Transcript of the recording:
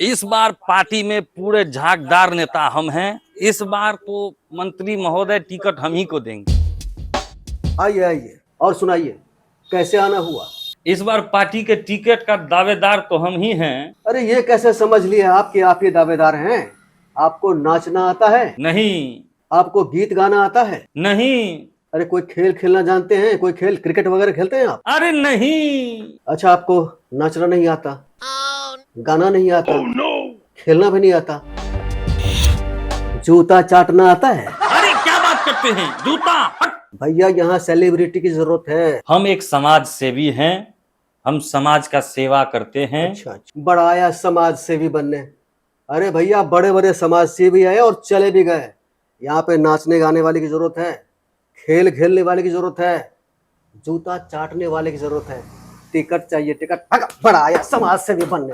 इस बार पार्टी में पूरे झागदार नेता हम हैं। इस बार तो मंत्री महोदय टिकट हम ही को देंगे। आइए आइए और सुनाइए, कैसे आना हुआ? इस बार पार्टी के टिकट का दावेदार तो हम ही हैं। अरे ये कैसे समझ लिए आपके आप ही दावेदार हैं? आपको नाचना आता है? नहीं। आपको गीत गाना आता है? नहीं। अरे कोई खेल खेलना जानते हैं? कोई खेल क्रिकेट वगैरह खेलते हैं आप? अरे नहीं। अच्छा, आपको नाचना नहीं आता, गाना नहीं आता, खेलना भी नहीं आता, जूता चाटना आता है? अरे क्या बात करते हैं, जूता हट। भैया यहाँ सेलिब्रिटी की जरूरत है। हम एक समाज सेवी हैं, हम समाज का सेवा करते हैं। अच्छा, बड़ा आया समाज सेवी बनने। अरे भैया बड़े बड़े समाज सेवी आए और चले भी गए। यहाँ पे नाचने गाने वाले की जरूरत है, खेल खेलने वाले की जरूरत है, जूता चाटने वाले की जरूरत है। टिकट चाहिए, टिकट। बड़ा आया समाज सेवी बनने।